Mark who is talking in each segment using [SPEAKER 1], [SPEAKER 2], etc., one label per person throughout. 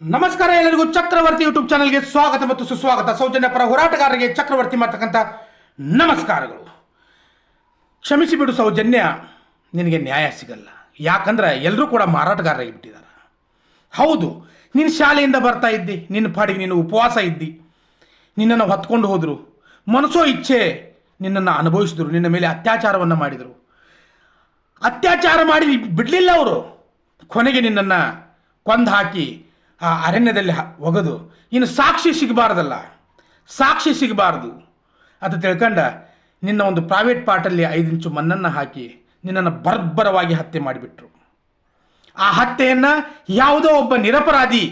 [SPEAKER 1] ನಮಸ್ಕಾರ ಎಲ್ಲರಿಗೂ ಚಕ್ರವರ್ತಿ ಯೂಟ್ಯೂಬ್ ಚಾನಲ್ಗೆ ಸ್ವಾಗತ ಮತ್ತು ಸುಸ್ವಾಗತ. ಸೌಜನ್ಯ ಪರ ಹೋರಾಟಗಾರರಿಗೆ ಚಕ್ರವರ್ತಿ ಮಾಡ್ತಕ್ಕಂಥ ನಮಸ್ಕಾರಗಳು. ಕ್ಷಮಿಸಿ ಬಿಡು ಸೌಜನ್ಯ, ನಿನಗೆ ನ್ಯಾಯ ಸಿಗಲ್ಲ. ಯಾಕಂದ್ರೆ ಎಲ್ಲರೂ ಕೂಡ ಮಾರಾಟಗಾರರಾಗಿ ಬಿಟ್ಟಿದ್ದಾರೆ. ಹೌದು, ನೀನು ಶಾಲೆಯಿಂದ ಬರ್ತಾ ಇದ್ದಿ, ನಿನ್ನ ಪಾಡಿಗೆ ನೀನು ಉಪವಾಸ ಇದ್ದಿ, ನಿನ್ನನ್ನು ಹೊತ್ಕೊಂಡು ಹೋದರು, ಮನಸ್ಸೋ ಇಚ್ಛೆ ನಿನ್ನನ್ನು ಅನುಭವಿಸಿದ್ರು, ನಿನ್ನ ಮೇಲೆ ಅತ್ಯಾಚಾರವನ್ನು ಮಾಡಿದರು. ಅತ್ಯಾಚಾರ ಮಾಡಿ ಬಿಡಲಿಲ್ಲ ಅವರು, ಕೊನೆಗೆ ನಿನ್ನನ್ನು ಕೊಂದು ಹಾಕಿ ಆ ಅರಣ್ಯದಲ್ಲಿ ಒಗೆದು, ಇನ್ನು ಸಾಕ್ಷಿ ಸಿಗಬಾರ್ದು ಅಂತ ತಿಳ್ಕೊಂಡ ನಿನ್ನ ಒಂದು ಪ್ರೈವೇಟ್ ಪಾರ್ಟಲ್ಲಿ 5 ಇಂಚು ಮಣ್ಣನ್ನು ಹಾಕಿ ನಿನ್ನನ್ನು ಬರ್ಬರವಾಗಿ ಹತ್ಯೆ ಮಾಡಿಬಿಟ್ರು. ಆ ಹತ್ಯೆಯನ್ನು ಯಾವುದೋ ಒಬ್ಬ ನಿರಪರಾಧಿ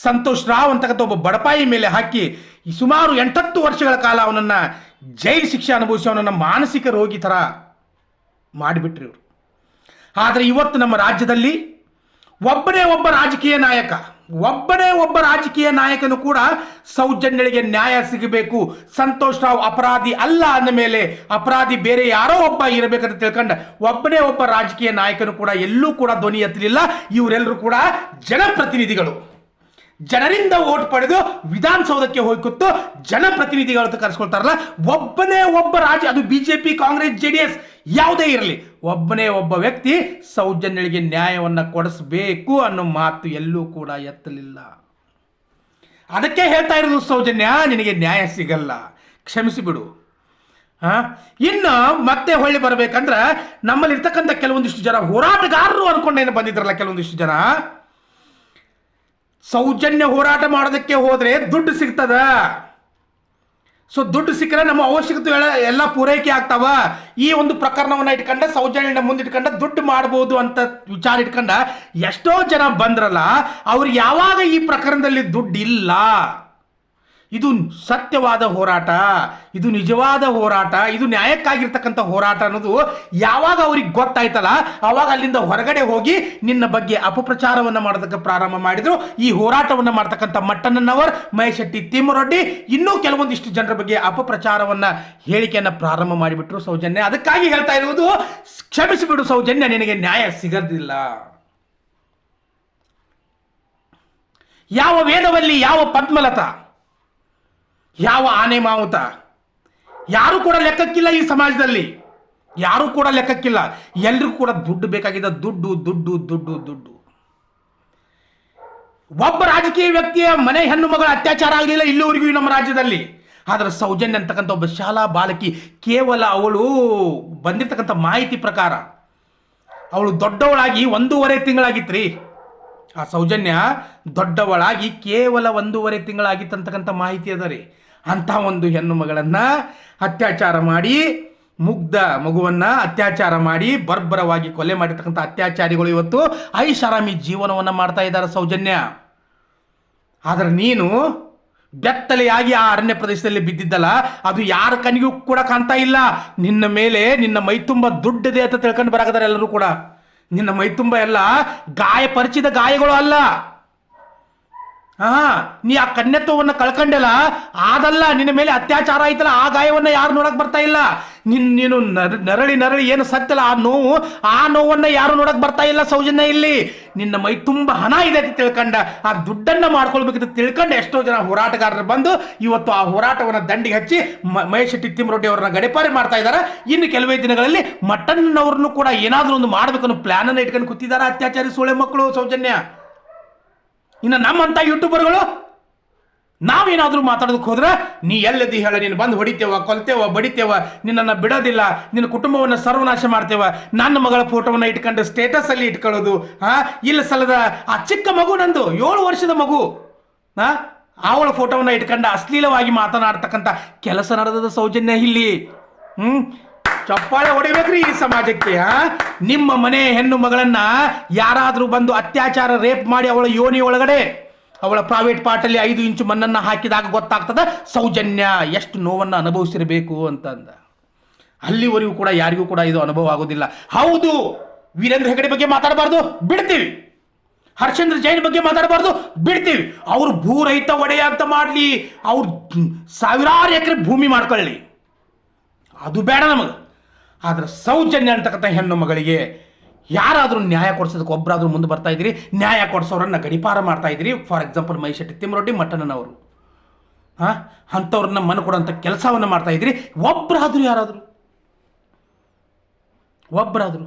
[SPEAKER 1] ಸಂತೋಷ್ ರಾವ್ ಅಂತಕ್ಕಂಥ ಒಬ್ಬ ಬಡಪಾಯಿ ಮೇಲೆ ಹಾಕಿ ಸುಮಾರು 8-10 ವರ್ಷಗಳ ಕಾಲ ಅವನನ್ನು ಜೈಲು ಶಿಕ್ಷೆ ಅನುಭವಿಸಿ ಅವನನ್ನು ಮಾನಸಿಕ ರೋಗಿ ಥರ ಮಾಡಿಬಿಟ್ರು ಇವರು. ಆದರೆ ಇವತ್ತು ನಮ್ಮ ರಾಜ್ಯದಲ್ಲಿ ಒಬ್ಬನೇ ಒಬ್ಬ ರಾಜಕೀಯ ನಾಯಕನು ಕೂಡ ಸೌಜನ್ಯಳಿಗೆ ನ್ಯಾಯ ಸಿಗಬೇಕು, ಸಂತೋಷ್ ರಾವ್ ಅಪರಾಧಿ ಅಲ್ಲ ಅಂದ ಮೇಲೆ ಅಪರಾಧಿ ಬೇರೆ ಯಾರೋ ಒಬ್ಬ ಇರಬೇಕಂತ ತಿಳ್ಕೊಂಡ ಒಬ್ಬನೇ ಒಬ್ಬ ರಾಜಕೀಯ ನಾಯಕನು ಕೂಡ ಎಲ್ಲೂ ಕೂಡ ಧ್ವನಿ ಎತ್ತಲಿಲ್ಲ. ಇವರೆಲ್ಲರೂ ಕೂಡ ಜನಪ್ರತಿನಿಧಿಗಳು, ಜನರಿಂದ ಓಟ್ ಪಡೆದು ವಿಧಾನಸೌಧಕ್ಕೆ ಹೋಗಿ ಕೂತು ಜನಪ್ರತಿನಿಧಿಗಳು ಅಂತ ಕರೆಸ್ಕೊಳ್ತಾರಲ್ಲ, ಒಬ್ಬನೇ ಒಬ್ಬ ಅದು ಬಿಜೆಪಿ, ಕಾಂಗ್ರೆಸ್, JDS ಯಾವುದೇ ಇರಲಿ, ಒಬ್ಬನೇ ಒಬ್ಬ ವ್ಯಕ್ತಿ ಸೌಜನ್ಯಳಿಗೆ ನ್ಯಾಯವನ್ನು ಕೊಡಿಸಬೇಕು ಅನ್ನೋ ಮಾತು ಎಲ್ಲೂ ಕೂಡ ಎತ್ತಲಿಲ್ಲ. ಅದಕ್ಕೆ ಹೇಳ್ತಾ ಇರೋದು, ಸೌಜನ್ಯ ನಿನಗೆ ನ್ಯಾಯ ಸಿಗಲ್ಲ, ಕ್ಷಮಿಸಿ ಬಿಡು. ಇನ್ನು ಮತ್ತೆ ಹೊಳ್ಳಿ ಬರಬೇಕಂದ್ರೆ ನಮ್ಮಲ್ಲಿ ಇರ್ತಕ್ಕಂಥ ಕೆಲವೊಂದಿಷ್ಟು ಜನ ಹೋರಾಟಗಾರರು ಅನ್ಕೊಂಡೇನು ಬಂದಿದ್ರಲ್ಲ, ಕೆಲವೊಂದಿಷ್ಟು ಜನ ಸೌಜನ್ಯ ಹೋರಾಟ ಮಾಡೋದಕ್ಕೆ ಹೋದ್ರೆ ದುಡ್ಡು ಸಿಗ್ತದ, ಸೊ ದುಡ್ಡು ಸಿಕ್ಕರೆ ನಮ್ಮ ಅವಶ್ಯಕತೆ ಎಲ್ಲ ಪೂರೈಕೆ ಆಗ್ತಾವ, ಈ ಒಂದು ಪ್ರಕರಣವನ್ನ ಇಟ್ಕೊಂಡ ಸೌಜನ್ಯ ಮುಂದಿಟ್ಕೊಂಡ ದುಡ್ಡು ಮಾಡ್ಬೋದು ಅಂತ ವಿಚಾರ ಇಟ್ಕೊಂಡ ಎಷ್ಟೋ ಜನ ಬಂದ್ರಲ್ಲ, ಅವ್ರಿಗೆ ಯಾವಾಗ ಈ ಪ್ರಕರಣದಲ್ಲಿ ದುಡ್ಡು ಇಲ್ಲ, ಇದು ಸತ್ಯವಾದ ಹೋರಾಟ, ಇದು ನಿಜವಾದ ಹೋರಾಟ, ಇದು ನ್ಯಾಯಕ್ಕಾಗಿರ್ತಕ್ಕಂಥ ಹೋರಾಟ ಅನ್ನೋದು ಯಾವಾಗ ಅವ್ರಿಗೆ ಗೊತ್ತಾಯ್ತಲ್ಲ, ಅವಾಗ ಅಲ್ಲಿಂದ ಹೊರಗಡೆ ಹೋಗಿ ನಿನ್ನ ಬಗ್ಗೆ ಅಪಪ್ರಚಾರವನ್ನು ಮಾಡೋದಕ್ಕೆ ಪ್ರಾರಂಭ ಮಾಡಿದ್ರು. ಈ ಹೋರಾಟವನ್ನು ಮಾಡ್ತಕ್ಕಂಥ ಮಟ್ಟಣ್ಣನವರ್, ಮಹೇಶ್ ಶೆಟ್ಟಿ, ತಿಮ್ಮರೊಡ್ಡಿ, ಇನ್ನೂ ಕೆಲವೊಂದಿಷ್ಟು ಜನರ ಬಗ್ಗೆ ಅಪಪ್ರಚಾರವನ್ನ ಹೇಳಿಕೆಯನ್ನು ಪ್ರಾರಂಭ ಮಾಡಿಬಿಟ್ರು ಸೌಜನ್ಯ. ಅದಕ್ಕಾಗಿ ಹೇಳ್ತಾ ಇರುವುದು, ಕ್ಷಮಿಸಿಬಿಡು ಸೌಜನ್ಯ, ನಿನಗೆ ನ್ಯಾಯ ಸಿಗದಿಲ್ಲ. ಯಾವ ವೇದವಲ್ಲಿ, ಯಾವ ಪದ್ಮಲತಾ, ಯಾವ ಆನೆ ಮಾವುತ, ಯಾರು ಕೂಡ ಲೆಕ್ಕಕ್ಕಿಲ್ಲ. ಈ ಸಮಾಜದಲ್ಲಿ ಯಾರು ಕೂಡ ಲೆಕ್ಕಕ್ಕಿಲ್ಲ. ಎಲ್ರಿಗೂ ಕೂಡ ದುಡ್ಡು ಬೇಕಾಗಿದೆ, ದುಡ್ಡು ದುಡ್ಡು ದುಡ್ಡು ದುಡ್ಡು. ಒಬ್ಬ ರಾಜಕೀಯ ವ್ಯಕ್ತಿಯ ಮನೆ ಹೆಣ್ಣು ಮಗಳ ಅತ್ಯಾಚಾರ ಆಗಲಿಲ್ಲ ಇಲ್ಲಿವರೆಗೂ ನಮ್ಮ ರಾಜ್ಯದಲ್ಲಿ. ಆದರೆ ಸೌಜನ್ಯ ಅಂತಕ್ಕಂಥ ಒಬ್ಬ ಶಾಲಾ ಬಾಲಕಿ, ಕೇವಲ ಅವಳು ಬಂದಿರತಕ್ಕಂಥ ಮಾಹಿತಿ ಪ್ರಕಾರ ಅವಳು ದೊಡ್ಡವಳಾಗಿ 1.5 ತಿಂಗಳಾಗಿತ್ರಿ. ಆ ಸೌಜನ್ಯ ದೊಡ್ಡವಳಾಗಿ ಕೇವಲ 1.5 ತಿಂಗಳಾಗಿತ್ತಂತಕ್ಕಂಥ ಮಾಹಿತಿ ಅದ ರೀ. ಅಂಥ ಒಂದು ಹೆಣ್ಣು ಮಗಳನ್ನ ಅತ್ಯಾಚಾರ ಮಾಡಿ, ಮುಗ್ಧ ಮಗುವನ್ನ ಅತ್ಯಾಚಾರ ಮಾಡಿ ಬರ್ಬರವಾಗಿ ಕೊಲೆ ಮಾಡಿರ್ತಕ್ಕಂಥ ಅತ್ಯಾಚಾರಿಗಳು ಇವತ್ತು ಐಷಾರಾಮಿ ಜೀವನವನ್ನು ಮಾಡ್ತಾ ಇದ್ದಾರೆ ಸೌಜನ್ಯ. ಆದರೆ ನೀನು ಬೆತ್ತಲೆಯಾಗಿ ಆ ಅರಣ್ಯ ಪ್ರದೇಶದಲ್ಲಿ ಬಿದ್ದಿದ್ದಲ್ಲ, ಅದು ಯಾರ ಕಣ್ಣಿಗೂ ಕೂಡ ಕಾಣ್ತಾ ಇಲ್ಲ. ನಿನ್ನ ಮೇಲೆ ನಿನ್ನ ಮೈ ತುಂಬ ದುಡ್ಡಿದೆ ಅಂತ ತಿಳ್ಕೊಂಡು ಬರಾಕದಾರೆ ಎಲ್ಲರೂ ಕೂಡ. ನಿನ್ನ ಮೈ ತುಂಬ ಎಲ್ಲ ಪರಿಚಿತ ಗಾಯಗಳು ಅಲ್ಲ. ನೀ ಆ ಕನ್ಯತ್ವವನ್ನು ಕಳ್ಕೊಂಡೆಲ್ಲ, ಅದಲ್ಲ, ನಿನ್ನ ಮೇಲೆ ಅತ್ಯಾಚಾರ ಆಯ್ತಲ್ಲ, ಆ ಗಾಯವನ್ನ ಯಾರು ನೋಡಕ್ ಬರ್ತಾ ಇಲ್ಲ. ನೀನು ನರಳಿ ಏನು ಸತ್ತಲ್ಲ, ಆ ನೋವನ್ನ ಯಾರು ನೋಡಕ್ ಬರ್ತಾ ಇಲ್ಲ ಸೌಜನ್ಯ. ಇಲ್ಲಿ ನಿನ್ನ ಮೈ ತುಂಬ ಹಣ ಇದೆ ಅಂತ ತಿಳ್ಕೊಂಡ ಆ ದುಡ್ಡನ್ನ ಮಾಡ್ಕೊಳ್ಬೇಕಂತ ತಿಳ್ಕೊಂಡು ಎಷ್ಟೋ ಜನ ಹೋರಾಟಗಾರರು ಬಂದು ಇವತ್ತು ಆ ಹೋರಾಟವನ್ನ ದಂಡಿಗೆ ಹಚ್ಚಿ ಮಹೇಶ್ ಶೆಟ್ಟಿ, ತಿಮ್ಮರೊಡ್ಡಿ ಅವರನ್ನ ಗಡಿಪಾರಿ ಮಾಡ್ತಾ ಇದ್ದಾರೆ. ಇನ್ನು ಕೆಲವೇ ದಿನಗಳಲ್ಲಿ ಮಟ್ಟಣ್ಣನವ್ರನ್ನು ಕೂಡ ಏನಾದ್ರೂ ಒಂದು ಮಾಡ್ಬೇಕನ್ನೋ ಪ್ಲಾನ್ ಅನ್ನ ಇಟ್ಕೊಂಡು ಕೂತಿದ್ದಾರೆ ಅತ್ಯಾಚಾರಿ ಸೋಳೆ ಮಕ್ಕಳು ಸೌಜನ್ಯ. ಇನ್ನು ನಮ್ಮಂತ ಯೂಟ್ಯೂಬರ್ಗಳು ನಾವೇನಾದ್ರೂ ಮಾತಾಡೋದಕ್ಕೆ ಹೋದ್ರೆ, ನೀ ಎಲ್ಲದಿ ಹೇಳ, ನೀನು ಬಂದು ಹೊಡಿತೇವ, ಕೊಲ್ತೇವ, ಬಡಿತೇವ, ನಿನ್ನನ್ನು ಬಿಡೋದಿಲ್ಲ, ನಿನ್ನ ಕುಟುಂಬವನ್ನು ಸರ್ವನಾಶ ಮಾಡ್ತೇವ, ನನ್ನ ಮಗಳ ಫೋಟೋವನ್ನು ಇಟ್ಕೊಂಡು ಸ್ಟೇಟಸ್ ಅಲ್ಲಿ ಇಟ್ಕೊಳ್ಳೋದು, ಇಲ್ಲ ಸಲದ ಆ ಚಿಕ್ಕ ಮಗು, ನಂದು 7 ವರ್ಷದ ಮಗು, ಅವಳ ಫೋಟೋವನ್ನು ಇಟ್ಕೊಂಡು ಅಶ್ಲೀಲವಾಗಿ ಮಾತನಾಡ್ತಕ್ಕಂಥ ಕೆಲಸ ನಡೆದ ಸೌಜನ್ಯ ಇಲ್ಲಿ. ಚಪ್ಪಾಳೆ ಹೊಡಿಬೇಕ್ರಿ ಈ ಸಮಾಜಕ್ಕೆ. ನಿಮ್ಮ ಮನೆ ಹೆಣ್ಣು ಮಗಳನ್ನ ಯಾರಾದ್ರೂ ಬಂದು ಅತ್ಯಾಚಾರ, ರೇಪ್ ಮಾಡಿ ಅವಳ ಯೋನಿ ಒಳಗಡೆ ಅವಳ ಪ್ರೈವೇಟ್ ಪಾರ್ಟಲ್ಲಿ 5 ಇಂಚು ಮಣ್ಣನ್ನ ಹಾಕಿದಾಗ ಗೊತ್ತಾಗ್ತದ ಸೌಜನ್ಯ ಎಷ್ಟು ನೋವನ್ನು ಅನುಭವಿಸಿರಬೇಕು ಅಂತಂದ. ಅಲ್ಲಿವರೆಗೂ ಕೂಡ ಯಾರಿಗೂ ಕೂಡ ಇದು ಅನುಭವ ಆಗೋದಿಲ್ಲ. ಹೌದು, ವೀರೇಂದ್ರ ಹೆಗಡೆ ಬಗ್ಗೆ ಮಾತಾಡಬಾರ್ದು, ಬಿಡ್ತೀವಿ. ಹರ್ಷೇಂದ್ರ ಜೈನ್ ಬಗ್ಗೆ ಮಾತಾಡಬಾರ್ದು, ಬಿಡ್ತೀವಿ. ಅವ್ರು ಭೂರಹಿತ ಒಡೆಯ ಅಂತ ಮಾಡ್ಲಿ, ಅವ್ರು 1000 ಎಕರೆ ಭೂಮಿ ಮಾಡ್ಕೊಳ್ಳಿ, ಅದು ಬೇಡ ನಮಗೆ. ಆದ್ರೆ ಸೌಜನ್ಯ ಅಂತಕ್ಕಂಥ ಹೆಣ್ಣು ಮಗಳಿಗೆ ಯಾರಾದರೂ ನ್ಯಾಯ ಕೊಡಿಸೋದಕ್ಕೆ ಒಬ್ಬರಾದ್ರೂ ಮುಂದೆ ಬರ್ತಾ ಇದ್ದೀರಿ, ನ್ಯಾಯ ಕೊಡಿಸೋರನ್ನ ಗಡಿಪಾರ ಮಾಡ್ತಾ ಇದ್ದೀರಿ. ಫಾರ್ ಎಕ್ಸಾಂಪಲ್ ಮೈಶೆಟ್ಟಿ ತಿಮ್ಮರೊಡ್ಡಿ ಮಟ್ಟಣ್ಣನವರು, ಅಂಥವ್ರನ್ನ ಮನ ಕೊಡೋಂಥ ಕೆಲಸವನ್ನು ಮಾಡ್ತಾ ಇದ್ದೀರಿ. ಒಬ್ಬರಾದರೂ ಒಬ್ಬರಾದರೂ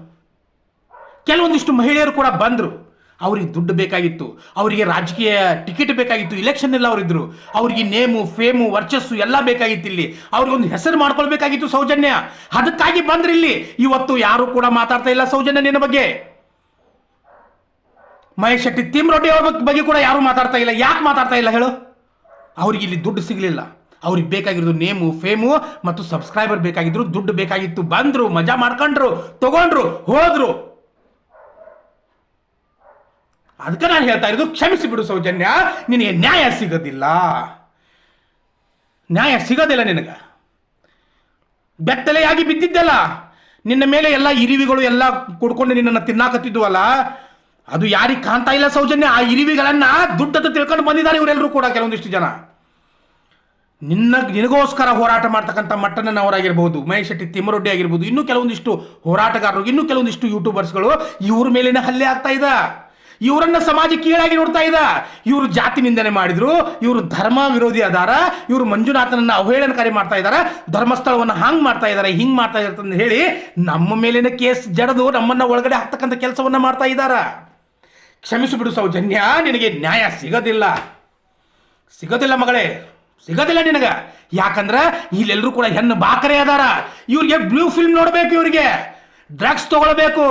[SPEAKER 1] ಕೆಲವೊಂದಿಷ್ಟು ಮಹಿಳೆಯರು ಕೂಡ ಬಂದರು. ಅವ್ರಿಗೆ ದುಡ್ಡು ಬೇಕಾಗಿತ್ತು, ಅವರಿಗೆ ರಾಜಕೀಯ ಟಿಕೆಟ್ ಬೇಕಾಗಿತ್ತು, ಇಲೆಕ್ಷನ್ ಎಲ್ಲ ಅವರಿದ್ರು, ಅವ್ರಿಗೆ ನೇಮು ಫೇಮು ವರ್ಚಸ್ಸು ಎಲ್ಲ ಬೇಕಾಗಿತ್ತು. ಇಲ್ಲಿ ಅವ್ರಿಗೊಂದು ಹೆಸರು ಮಾಡ್ಕೊಳ್ಬೇಕಾಗಿತ್ತು ಸೌಜನ್ಯ, ಅದಕ್ಕಾಗಿ ಬಂದ್ರಿ ಇಲ್ಲಿ. ಇವತ್ತು ಯಾರು ಕೂಡ ಮಾತಾಡ್ತಾ ಇಲ್ಲ ಸೌಜನ್ಯ ನಿನ್ನ ಬಗ್ಗೆ. ಮಹೇಶ್ ಶೆಟ್ಟಿ ತಿಮ್ಮರೊಡ್ಡಿ ಅವ್ರ ಬಗ್ಗೆ ಕೂಡ ಯಾರು ಮಾತಾಡ್ತಾ ಇಲ್ಲ. ಯಾಕೆ ಮಾತಾಡ್ತಾ ಇಲ್ಲ ಹೇಳು? ಅವ್ರಿಗೆ ಇಲ್ಲಿ ದುಡ್ಡು ಸಿಗಲಿಲ್ಲ, ಅವ್ರಿಗೆ ಬೇಕಾಗಿರೋದು ನೇಮು ಫೇಮು ಮತ್ತು ಸಬ್ಸ್ಕ್ರೈಬರ್ ಬೇಕಾಗಿದ್ರು, ದುಡ್ಡು ಬೇಕಾಗಿತ್ತು. ಬಂದ್ರು, ಮಜಾ ಮಾಡ್ಕೊಂಡ್ರು, ತಗೊಂಡ್ರು, ಹೋದ್ರು. ಅದಕ್ಕೆ ನಾನು ಹೇಳ್ತಾ ಇರೋದು, ಕ್ಷಮಿಸಿ ಬಿಡು ಸೌಜನ್ಯ, ನಿನಗೆ ನ್ಯಾಯ ಸಿಗೋದಿಲ್ಲ. ನಿನಗೆ ಬೆತ್ತಲೆಯಾಗಿ ಬಿದ್ದಿದ್ದಲ್ಲ, ನಿನ್ನ ಮೇಲೆ ಎಲ್ಲ ಇರಿವಿಗಳು ಎಲ್ಲ ಕುಡ್ಕೊಂಡು ನಿನ್ನನ್ನು ತಿನ್ನಾಕತ್ತಿದ್ವಲ್ಲ, ಅದು ಯಾರಿಗೆ ಕಾಣ್ತಾ ಇಲ್ಲ ಸೌಜನ್ಯ. ಆ ಇರಿವಿಗಳನ್ನ ದುಡ್ಡನ್ನು ತಿಳ್ಕೊಂಡು ಬಂದಿದ್ದಾರೆ ಇವರೆಲ್ಲರೂ ಕೂಡ. ಕೆಲವೊಂದಿಷ್ಟು ಜನ ನಿನಗೋಸ್ಕರ ಹೋರಾಟ ಮಾಡ್ತಕ್ಕಂಥ ಮಟ್ಟಣ್ಣನವರಾಗಿರ್ಬೋದು, ಮಹೇಶ್ ಶೆಟ್ಟಿ ತಿಮ್ಮರೊಡ್ಡಿ ಆಗಿರ್ಬೋದು, ಇನ್ನೂ ಕೆಲವೊಂದಿಷ್ಟು ಹೋರಾಟಗಾರರು, ಇನ್ನೂ ಕೆಲವೊಂದಿಷ್ಟು ಯೂಟ್ಯೂಬರ್ಸ್ಗಳು ಇವ್ರ ಮೇಲಿನ ಹಲ್ಲೆ ಆಗ್ತಾ ಇದೆ. ಇವರನ್ನ ಸಮಾಜ ಕೀಳಾಗಿ ನೋಡ್ತಾ ಇದ್ದ. ಇವರು ಜಾತಿ ನಿಂದನೆ ಮಾಡಿದ್ರು, ಇವರು ಧರ್ಮ ವಿರೋಧಿ ಅದಾರ, ಇವರು ಮಂಜುನಾಥನನ್ನ ಅವಹೇಳನಕಾರಿ ಮಾಡ್ತಾ ಇದ್ದಾರೆ, ಧರ್ಮಸ್ಥಳವನ್ನು ಹಾಂಗ್ ಮಾಡ್ತಾ ಇದ್ದಾರೆ, ಹಿಂಗ್ ಮಾಡ್ತಾ ಇದ್ದಾರೆ ಅಂತ ಹೇಳಿ ನಮ್ಮ ಮೇಲಿನ ಕೇಸ್ ಜಡದು ನಮ್ಮನ್ನ ಒಳಗಡೆ ಹಾಕ್ತಕ್ಕಂಥ ಕೆಲಸವನ್ನ ಮಾಡ್ತಾ ಇದ್ದಾರ. ಕ್ಷಮಿಸಿಬಿಡು ಸೌಜನ್ಯ, ನಿನಗೆ ನ್ಯಾಯ ಸಿಗೋದಿಲ್ಲ ಮಗಳೇ, ಸಿಗೋದಿಲ್ಲ ನಿನಗ. ಯಾಕಂದ್ರ ಇಲ್ಲೆಲ್ಲರೂ ಕೂಡ ಹೆಣ್ಣು ಬಾಕರೆ ಅದಾರ. ಇವ್ರಿಗೆ ಬ್ಲೂ ಫಿಲ್ಮ್ ನೋಡ್ಬೇಕು, ಇವ್ರಿಗೆ ಡ್ರಗ್ಸ್ ತಗೊಳ್ಬೇಕು.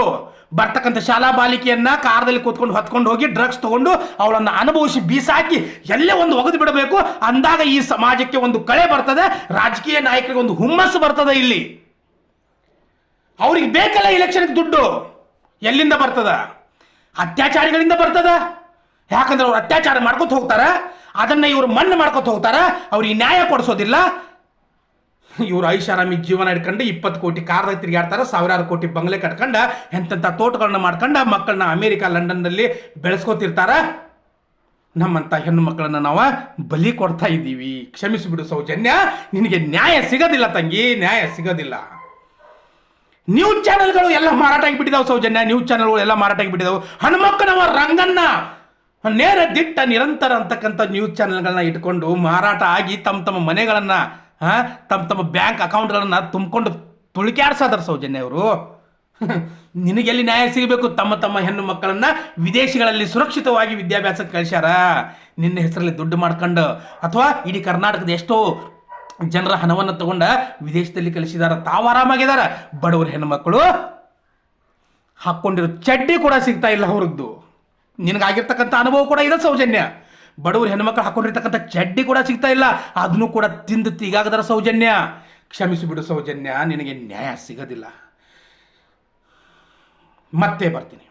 [SPEAKER 1] ಬರ್ತಕ್ಕಂಥ ಶಾಲಾ ಬಾಲಿಕೆಯನ್ನ ಕಾರ್ದಲ್ಲಿ ಕೂತ್ಕೊಂಡು ಹೊತ್ಕೊಂಡು ಹೋಗಿ ಡ್ರಗ್ಸ್ ತಗೊಂಡು ಅವಳನ್ನ ಅನುಭವಿಸಿ ಬೀಸಾಕಿ ಎಲ್ಲೇ ಒಂದು ಒಗೆದು ಬಿಡಬೇಕು. ಅಂದಾಗ ಈ ಸಮಾಜಕ್ಕೆ ಒಂದು ಕಳೆ ಬರ್ತದೆ, ರಾಜಕೀಯ ನಾಯಕರಿಗೆ ಒಂದು ಹುಮ್ಮಸ್ಸು ಬರ್ತದೆ. ಇಲ್ಲಿ ಅವ್ರಿಗೆ ಬೇಕಲ್ಲ ಇಲೆಕ್ಷನ್ಗೆ ದುಡ್ಡು. ಎಲ್ಲಿಂದ ಬರ್ತದ? ಅತ್ಯಾಚಾರಿಗಳಿಂದ ಬರ್ತದ. ಯಾಕಂದ್ರೆ ಅವ್ರು ಅತ್ಯಾಚಾರ ಮಾಡ್ಕೊತ ಹೋಗ್ತಾರ, ಅದನ್ನ ಇವರು ಮಣ್ಣು ಮಾಡ್ಕೊತ ಹೋಗ್ತಾರ, ಅವ್ರಿಗೆ ನ್ಯಾಯ ಕೊಡಿಸೋದಿಲ್ಲ. ಇವರು ಐಷಾರಾಮಿ ಜೀವನ ಇಟ್ಕೊಂಡು 20 ಕೋಟಿ ಕಾರ್ದಾಗ ತಿರುಗಾಡ್ತಾರೆ, 1000 ಕೋಟಿ ಬಂಗ್ಲೆ ಕಟ್ಕೊಂಡ ಎಂತೆಂಥ ತೋಟಗಳನ್ನ ಮಾಡ್ಕೊಂಡ ಮಕ್ಕಳನ್ನ ಅಮೇರಿಕಾ ಲಂಡನ್ನಲ್ಲಿ ಬೆಳೆಸ್ಕೋತಿರ್ತಾರ. ನಮ್ಮಂಥ ಹೆಣ್ಣು ಮಕ್ಕಳನ್ನ ನಾವು ಬಲಿ ಕೊಡ್ತಾ ಇದ್ದೀವಿ. ಕ್ಷಮಿಸಿಬಿಡು ಸೌಜನ್ಯ, ನಿನಗೆ ನ್ಯಾಯ ಸಿಗೋದಿಲ್ಲ ತಂಗಿ, ನ್ಯಾಯ ಸಿಗೋದಿಲ್ಲ. ನ್ಯೂಸ್ ಚಾನೆಲ್ಗಳು ಎಲ್ಲ ಮಾರಾಟ ಆಗಿಬಿಟ್ಟಿದಾವೆ ಸೌಜನ್ಯ, ನ್ಯೂಸ್ ಚಾನೆಲ್ಗಳು ಎಲ್ಲ ಮಾರಾಟ ಆಗಿಬಿಟ್ಟಿದಾವೆ. ಹನುಮಕ್ಕನವ ರಂಗನ್ನ ನೇರ ದಿಟ್ಟ ನಿರಂತರ ಅಂತಕ್ಕಂಥ ನ್ಯೂಸ್ ಚಾನೆಲ್ಗಳನ್ನ ಇಟ್ಕೊಂಡು ಮಾರಾಟ ಆಗಿ ತಮ್ಮ ಮನೆಗಳನ್ನ ತಮ್ಮ ಬ್ಯಾಂಕ್ ಅಕೌಂಟ್ಗಳನ್ನ ತುಂಬಿಕೊಂಡು ತುಳಿಕ್ಯಾಡ್ಸಾದಾರ ಸೌಜನ್ಯ ಅವರು. ನಿನಗೆಲ್ಲಿ ನ್ಯಾಯ ಸಿಗಬೇಕು? ತಮ್ಮ ಹೆಣ್ಣು ಮಕ್ಕಳನ್ನ ವಿದೇಶಗಳಲ್ಲಿ ಸುರಕ್ಷಿತವಾಗಿ ವಿದ್ಯಾಭ್ಯಾಸಕ್ಕೆ ಕಳಿಸ್ಯಾರ. ನಿನ್ನ ಹೆಸರಲ್ಲಿ ದುಡ್ಡು ಮಾಡ್ಕೊಂಡು, ಅಥವಾ ಇಡೀ ಕರ್ನಾಟಕದ ಎಷ್ಟೋ ಜನರ ಹಣವನ್ನು ತಗೊಂಡ ವಿದೇಶದಲ್ಲಿ ಕಳಿಸಿದಾರ. ತಾವು ಆರಾಮಾಗಿದಾರ. ಬಡವರ ಹೆಣ್ಣು ಮಕ್ಕಳು ಹಾಕೊಂಡಿರೋ ಚಡ್ಡಿ ಕೂಡ ಸಿಗ್ತಾ ಇಲ್ಲ ಅವ್ರದ್ದು. ನಿನಗಾಗಿರ್ತಕ್ಕಂಥ ಅನುಭವ ಕೂಡ ಇದೆ ಸೌಜನ್ಯ. ಬಡವರು ಹೆಣ್ಮಕ್ಳು ಹಾಕೊಂಡಿರ್ತಕ್ಕಂಥ ಚಡ್ಡಿ ಕೂಡ ಸಿಗ್ತಾ ಇಲ್ಲ, ಅದನ್ನು ಕೂಡ ತಿಂದು ತೀಗಾಗದರ ಸೌಜನ್ಯ. ಕ್ಷಮಿಸಿಬಿಡು ಸೌಜನ್ಯ, ನಿನಗೆ ನ್ಯಾಯ ಸಿಗೋದಿಲ್ಲ. ಮತ್ತೆ ಬರ್ತೀನಿ.